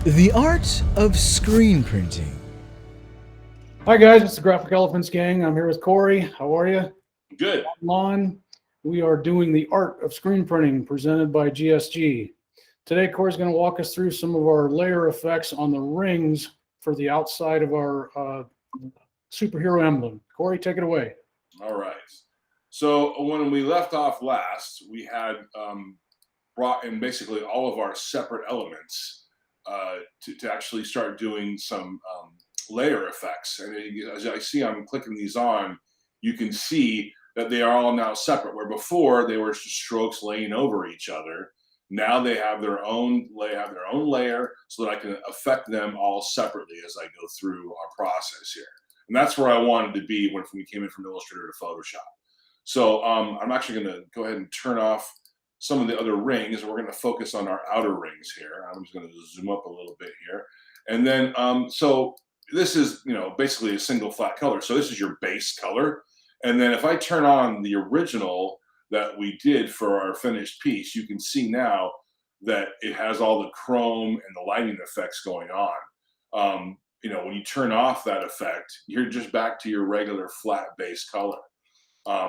The art of screen printing. Hi guys, it's the Graphic Elephants gang. I'm here with Corey. How are you? Good. Lon. We are doing the art of screen printing presented by GSG. Today, Corey's going to walk us through some of our layer effects on the rings for the outside of our superhero emblem. Corey, take it away. All right. So when we left off last, we had brought in basically all of our separate elements to actually start doing some layer effects. And as I see, I'm clicking these on, you can see that they are all now separate, where before they were strokes laying over each other. Now they have their own layer so that I can affect them all separately as I go through our process here. And that's where I wanted to be when we came in from Illustrator to Photoshop. So I'm actually going to go ahead and turn off some of the other rings, and we're going to focus on our outer rings here. I'm just going to zoom up a little bit here. And then, so this is, basically a single flat color. So this is your base color. And then if I turn on the original that we did for our finished piece, you can see now that it has all the chrome and the lighting effects going on. When you turn off that effect, you're just back to your regular flat base color.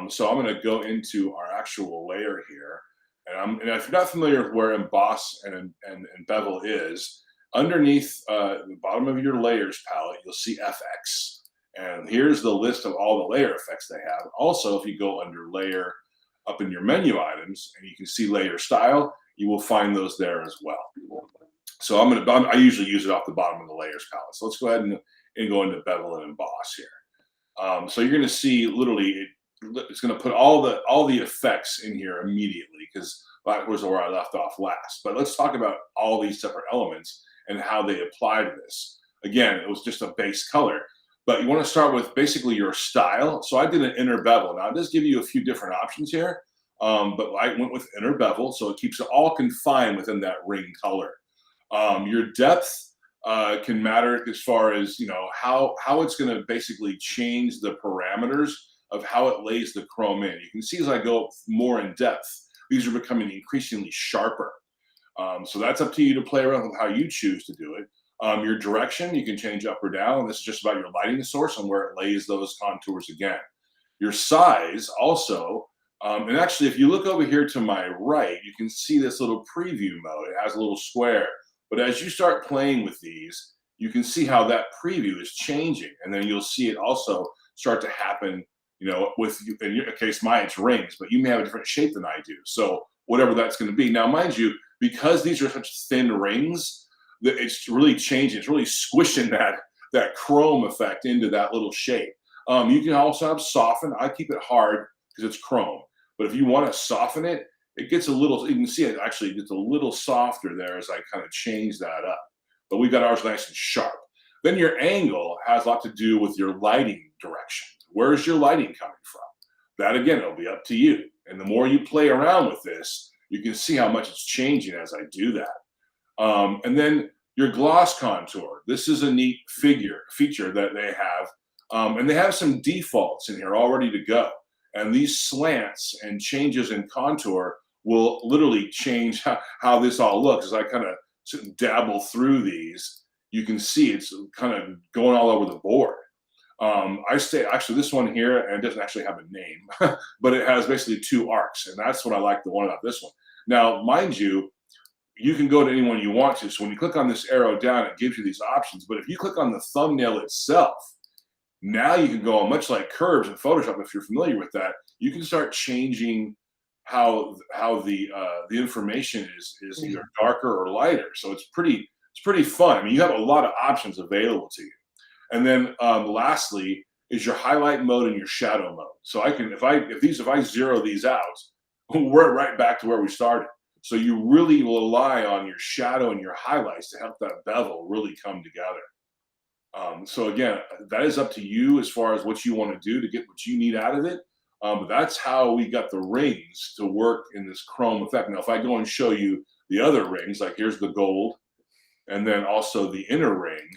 So I'm going to go into our actual layer here. And if you're not familiar with where Emboss and Bevel is, underneath the bottom of your layers palette, you'll see FX. And here's the list of all the layer effects they have. Also, if you go under layer up in your menu items and you can see layer style, you will find those there as well. So I usually use it off the bottom of the layers palette. So let's go ahead and go into Bevel and Emboss here. So you're going to see literally it's going to put all the effects in here immediately, because that was where I left off last. But let's talk about all these separate elements and how they apply to this. Again, it was just a base color, but you want to start with basically your style. So I did an inner bevel. Now it does give you a few different options here, but I went with inner bevel, so it keeps it all confined within that ring color. Your depth can matter as far as how it's going to basically change the parameters of how it lays the chrome in. You can see as I go more in depth, these are becoming increasingly sharper. So that's up to you to play around with how you choose to do it. Your direction, you can change up or down. This is just about your lighting source and where it lays those contours again. Your size also, and actually if you look over here to my right, you can see this little preview mode. It has a little square. But as you start playing with these, you can see how that preview is changing. And then you'll see it also start to happen, with, in your case, it's rings, but you may have a different shape than I do. So whatever that's going to be. Now, mind you, because these are such thin rings, that it's really changing. It's really squishing that chrome effect into that little shape. You can also have soften. I keep it hard because it's chrome. But if you want to soften it, it gets a little, you can see it actually gets a little softer there as I kind of change that up. But we've got ours nice and sharp. Then your angle has a lot to do with your lighting direction. Where's your lighting coming from? That, again, it'll be up to you. And the more you play around with this, you can see how much it's changing as I do that. And then your gloss contour. This is a neat feature that they have. And they have some defaults in here all ready to go. And these slants and changes in contour will literally change how this all looks. As I kind of dabble through these, you can see it's kind of going all over the board. Actually this one here, and it doesn't actually have a name, but it has basically two arcs, and that's what I like the one about this one. Now, mind you, you can go to any one you want to. So when you click on this arrow down, it gives you these options. But if you click on the thumbnail itself, now you can go on, much like curves in Photoshop, if you're familiar with that, you can start changing how the information is either darker or lighter. So it's pretty fun. I mean, you have a lot of options available to you. And then lastly is your highlight mode and your shadow mode. So if I zero these out, we're right back to where we started. So you really will rely on your shadow and your highlights to help that bevel really come together. So again, that is up to you as far as what you want to do to get what you need out of it. But that's how we got the rings to work in this chrome effect. Now, if I go and show you the other rings, like here's the gold, and then also the inner ring,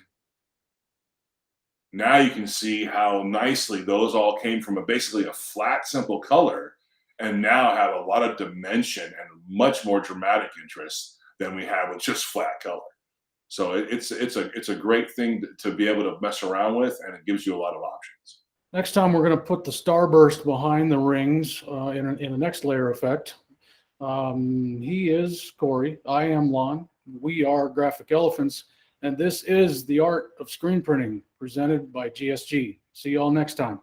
now you can see how nicely those all came from basically a flat, simple color, and now have a lot of dimension and much more dramatic interest than we have with just flat color. So it's a great thing to be able to mess around with, and it gives you a lot of options. Next time, we're going to put the starburst behind the rings in the next layer effect. He is Corey. I am Lon. We are Graphic Elephants, and this is the art of screen printing presented by GSG. See you all next time.